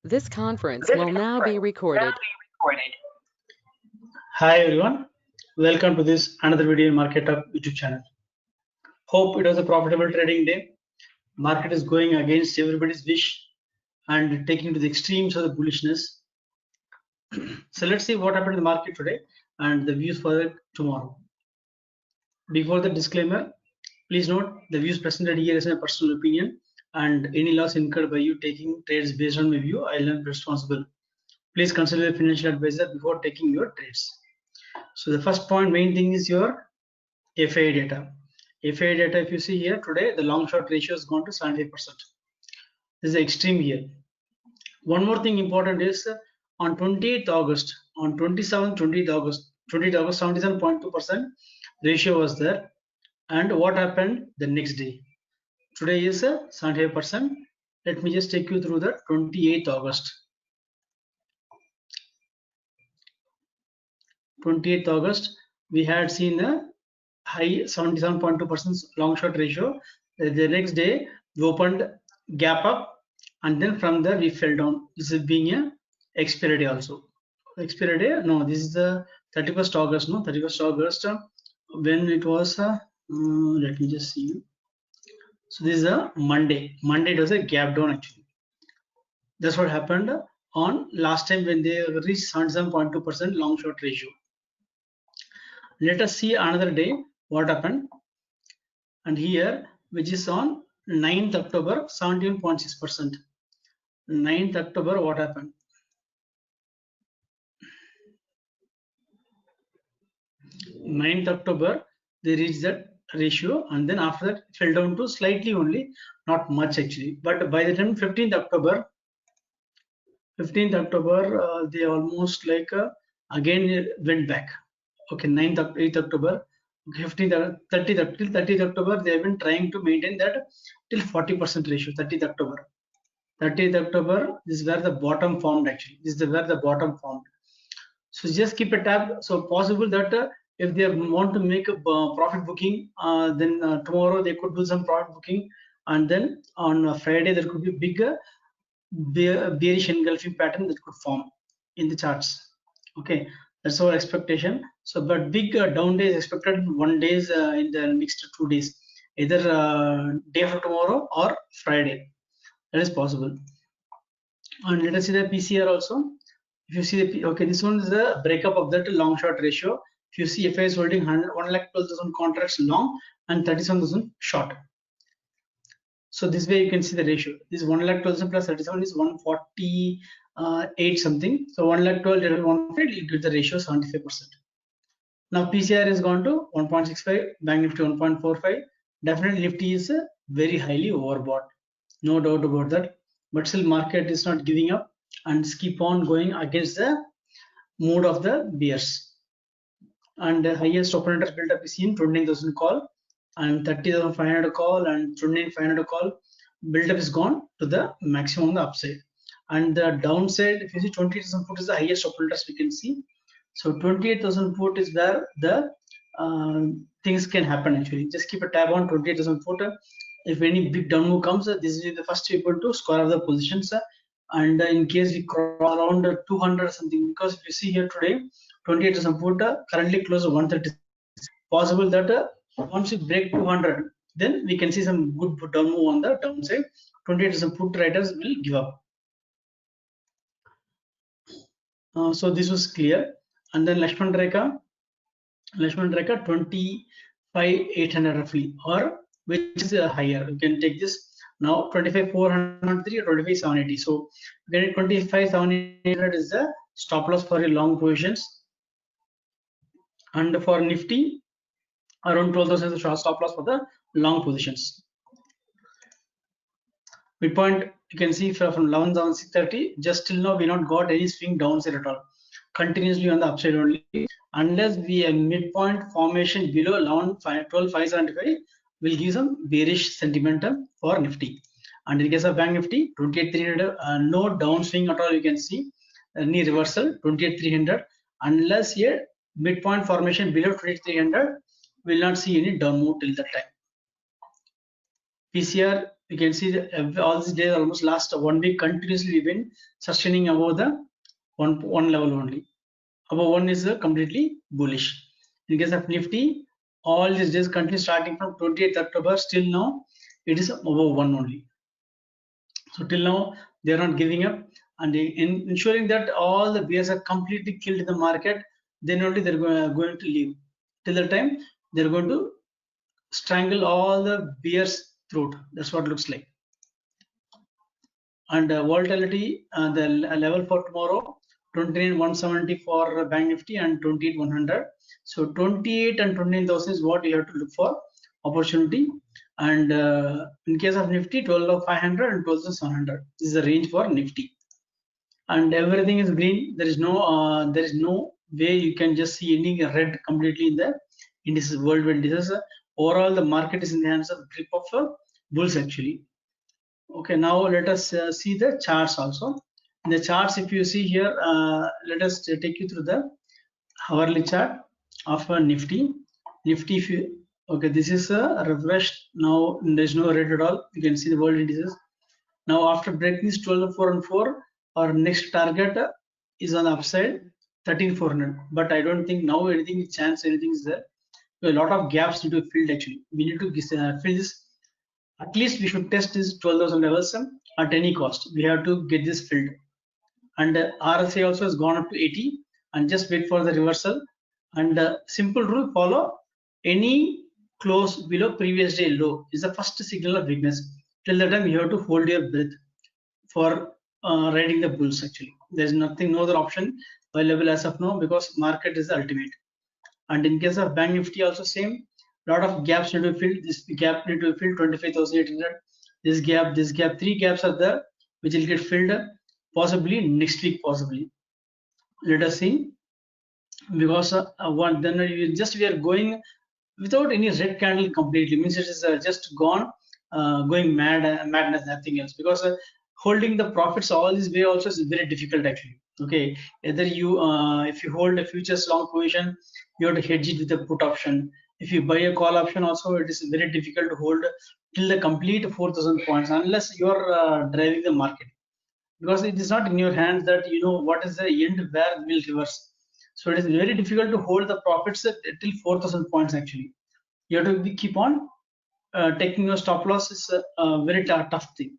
This conference will now be recorded. Hi everyone, welcome to this another video in Market Up YouTube channel. Hope it was a profitable trading day. Market is going against everybody's wish and taking to the extremes of the bullishness. So let's see what happened in the market today and the views for tomorrow. Before the disclaimer, please note the views presented here is my personal opinion and any loss incurred by you taking trades based on my view, I am responsible. Please consider a financial advisor before taking your trades. So the first point, main thing is your FII data. FII data, if you see here today, the long short ratio has gone to 75%. This is extreme here. One more thing important is on 28th August, on 20th August, 77.2% ratio was there. And what happened the next day? Today is 75%. Let me just take you through the 28th August. 28th August, we had seen a high 77.2% long short ratio. The next day we opened gap up and then from there we fell down. This is being a expiry day also. Expiry day, no, this is the 31st August, no, 31st August when it was let me just see. So this is a Monday. Monday it was a gap down actually. That's what happened on last time when they reached 77.2% long short ratio. Let us see another day what happened. And here, which is on 9th October, 17.6%. 9th October, what happened? 9th October, they reached that ratio and then after that fell down to slightly only, not much actually. But by the time 15th October, they almost like again went back. Okay, 9th, 8th October, 15th, 30th October, they have been trying to maintain that till 40% ratio. 30th October, this is where the bottom formed actually. This is where the bottom formed. So just keep a tab. So possible that if they want to make a profit booking, then tomorrow they could do some profit booking, and then on Friday there could be bigger bearish engulfing pattern that could form in the charts. Okay, that's our expectation. So but big down day is expected in 1 day in the next 2 days, either day after tomorrow or Friday. That is possible. And let us see the PCR also. If you see the okay, this one is the breakup of that long short ratio. If you see FI is holding 1,12,000 contracts long and 37,000 short. So this way you can see the ratio. This 1,12,000 plus 37 is 148 something. So 1,12,000 divided by 148 will give the ratio 75%. Now PCR has gone to 1.65, Bank Nifty 1.45. Definitely Nifty is very highly overbought, no doubt about that. But still market is not giving up and keep on going against the mood of the bears. And the highest open interest build up is seen 29,000 call and 30,500 call and 29,500 call. Build up is gone to the maximum on the upside. And the downside, if you see 28,000 put is the highest open interest we can see. So 28,000 put is where the things can happen actually. Just keep a tab on 28,000 put. If any big down move comes, this is the first people to score out the positions. And in case we cross around 200 something, because if you see here today, 28,000 put currently close to 130. Possible that once we break 200, then we can see some good down move on the downside. 28,000 put traders will give up. So this was clear. And then Lakshman Rekha 25,800 roughly, or which is higher. You can take this now 25,403 or 25,780. So then 25,700 is the stop loss for your long positions. And for Nifty, around 12,000 is the stop loss for the long positions. Midpoint, you can see from 11,630, just till now we not got any swing downside at all. Continuously on the upside only, unless we have midpoint formation below 12,575 will give some bearish sentiment for Nifty. And in case of Bank Nifty, 28,300, no downswing at all. You can see any reversal 28,300, unless here midpoint formation below 28,300 will not see any down move till that time. PCR You can see all these days, almost last 1 week continuously we've been sustaining above the one level only. Above one is completely bullish. In case of Nifty, all these days continue starting from 28th October still now it is above one only. So till now they are not giving up, and in ensuring that all the bears are completely killed in the market, then only they're going to leave. Till the time they're going to strangle all the bears throat. That's what it looks like. And volatility, the level for tomorrow, 29,170 for Bank Nifty and 28,100. So 28 and 29,000 is what you have to look for opportunity. And in case of Nifty, 12,500 and 12,700. This is the range for Nifty. And everything is green. There is no way you can just see any red completely in the indices, worldwide indices. Overall, the market is in the hands of grip of bulls actually. Okay, now let us see the charts also. In the charts, if you see here, let us take you through the hourly chart of Nifty. Nifty, if you, okay, this is a refreshed. Now there is no red at all. You can see the world indices. Now after breaking this 12,414, our next target is on the upside 13,400. But I don't think now anything is chance, anything is there. So a lot of gaps need to be filled actually. We need to fill this. At least we should test this 12,000 levels at any cost. We have to get this filled. And RSI also has gone up to 80, and just wait for the reversal. And simple rule, follow any close below previous day low is the first signal of weakness. Till the time you have to hold your breath for riding the bulls actually. There is nothing, no other option available as of now, because market is the ultimate. And in case of Bank Nifty also same, lot of gaps need to be filled. This gap need to be filled 25,800. This gap, 3 gaps are there which will get filled possibly next week possibly. Let us see, because one then we are going without any red candle completely, means it is just gone going madness, nothing else, because holding the profits all this way also is very difficult actually. Okay, either you if you hold a futures long position, you have to hedge it with a put option. If you buy a call option also, it is very difficult to hold till the complete 4,000 points unless you are driving the market, because it is not in your hands that you know what is the end where it will reverse. So it is very difficult to hold the profits till 4,000 points actually. You have to keep on taking your stop loss is a very tough thing.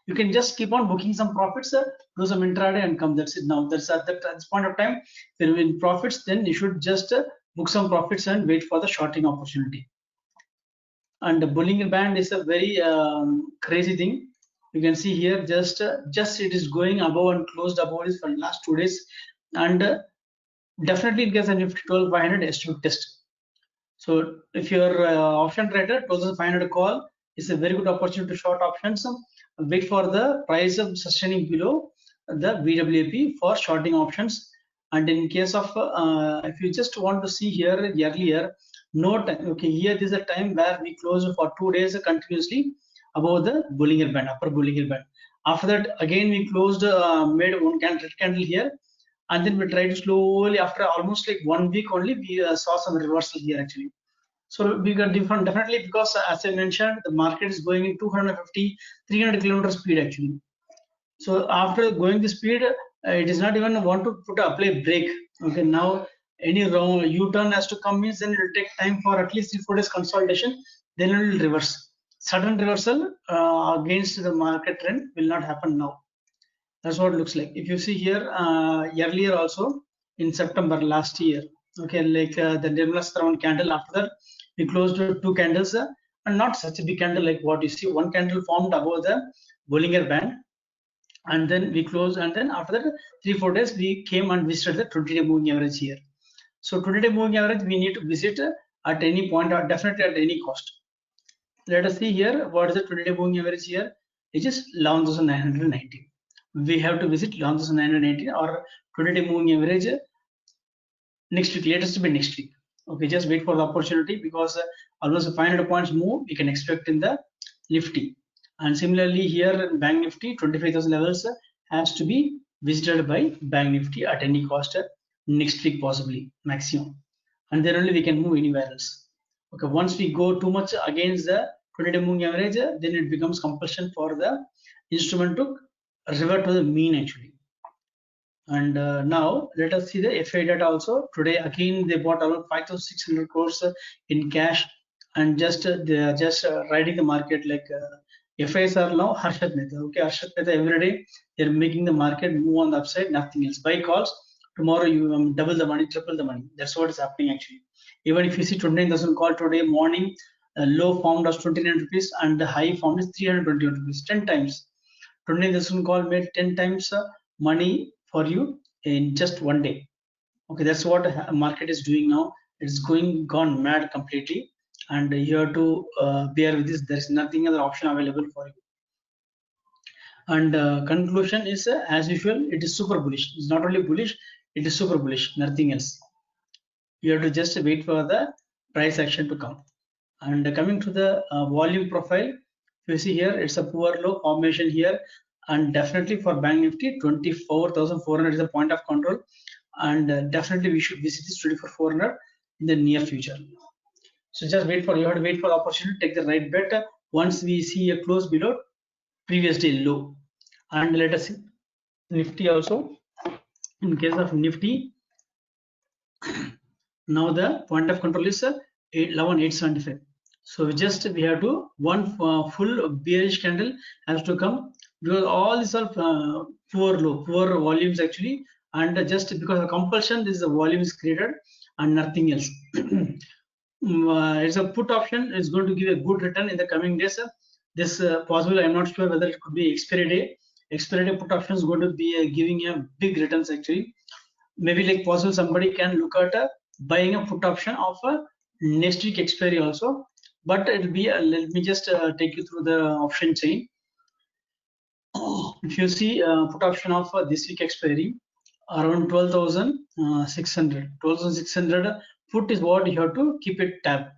You can just keep on booking some profits, do some intraday and come. That's it. Now that's at this point of time, when you win profits, then you should just book some profits and wait for the shorting opportunity. And the Bollinger Band is a very crazy thing. You can see here just it is going above and closed above this for the last 2 days, and definitely in case of Nifty 12,500 has to test. So if you're option trader, 12,500 call is a very good opportunity to short options. Wait for the price of sustaining below the VWAP for shorting options. And in case of if you just want to see here earlier, no time. Okay, here this is a time where we closed for 2 days continuously above the Bollinger Band, upper Bollinger Band. After that, again we closed, made one red candle here, and then we tried to slowly, after almost like 1 week only, we saw some reversal here actually. So we got different, definitely, because as I mentioned, the market is going in 250, 300 kilometer speed actually. So after going the speed, it is not even want to apply brake. Okay, now any wrong U-turn has to come, means then it will take time for at least 3-4 days consolidation, then it will reverse. Sudden reversal against the market trend will not happen now. That's what it looks like. If you see here, earlier also in September last year, okay, like the Nirmala Sitharaman candle, after that we closed 2 candles, and not such a big candle like what you see. 1 candle formed above the Bollinger Band, and then we closed, and then after that 3-4 days we came and visited the 20-day moving average here. So 20-day moving average we need to visit at any point, or definitely at any cost. Let us see here what is the 20-day moving average here, which is 11,990. We have to visit 11,990 or 20-day moving average next week, latest by next week. Okay, just wait for the opportunity, because almost 500 points move we can expect in the Nifty. And similarly here in Bank Nifty, 25,000 levels has to be visited by Bank Nifty at any cost next week possibly, maximum, and then only we can move anywhere else. Okay, once we go too much against the 20-day moving average, then it becomes compulsion for the instrument to revert to the mean actually. And now let us see the FA data also. Today again they bought around 5,600 crores in cash, and they are just riding the market like FIs are now Harshat Mehta. Okay, Harshat Mehta every day they are making the market move on the upside, nothing else. Buy calls, tomorrow you double the money, triple the money. That's what is happening actually. Even if you see 29,000 call today morning, low formed as 29 rupees and the high formed is 321 rupees, 10 times. 29,000 call made 10 times money for you in just one day. Okay, that's what market is doing now. It's gone mad completely, and you have to bear with this. There is nothing other option available for you. And conclusion is as usual, it is super bullish. It's not only bullish, it is super bullish, nothing else. You have to just wait for the price action to come. And coming to the volume profile, you see here it's a poor low formation here, and definitely for Bank Nifty 24,400 is the point of control, and definitely we should visit this 24,400 in the near future. So just you have to wait for the opportunity to take the right bet once we see a close below previous day low. And let us see Nifty also. In case of Nifty, now the point of control is 11,875. So we have to one full bearish candle has to come, because all these are poor volumes actually, and just because of compulsion this volume is created and nothing else. It's a put option is going to give a good return in the coming days. This possible, I'm not sure whether it could be expiry day. Expiry day put option is going to be giving a big returns actually. Maybe like possible somebody can look at buying a put option of a next week expiry also, but it'll be let me just take you through the option chain. If you see put option of this week expiry around 12,600 put is what you have to keep it tab.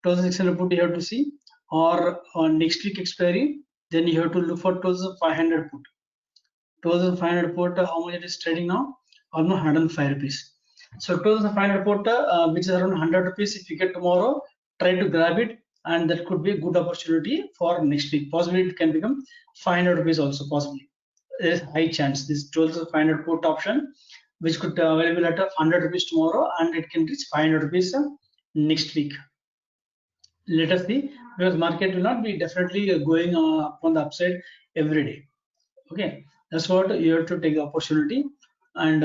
12,600 put you have to see, or on next week expiry then you have to look for 12,500 put. 12,500 put, how much it is trading now? Almost 105 rupees. So 12,500 put, which is around 100 rupees. If you get tomorrow, try to grab it, and that could be a good opportunity for next week. Possibly it can become 500 rupees also. Possibly there is high chance this 12,500 put option, which could available at 100 rupees tomorrow, and it can reach 500 rupees next week. Let us see, because market will not be definitely going up on the upside every day. Okay, that's what you have to take the opportunity. And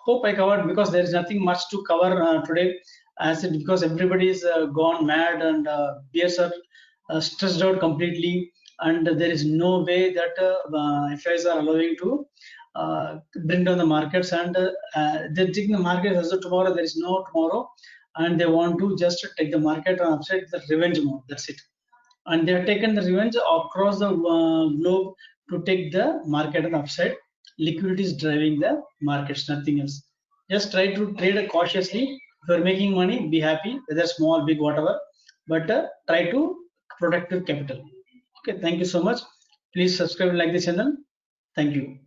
hope I covered, because there is nothing much to cover today, as it because everybody is gone mad, and bears are stressed out completely, and there is no way that FIs are allowing to bring down the markets, and they think the market as of tomorrow, there is no tomorrow, and they want to just take the market on upside, the revenge mode. That's it. And they have taken the revenge across the globe to take the market on upside. Liquidity is driving the markets, nothing else. Just try to trade cautiously. If you're making money, be happy, whether small, big, whatever, but try to protect your capital. Okay, thank you so much. Please subscribe and like the channel. Thank you.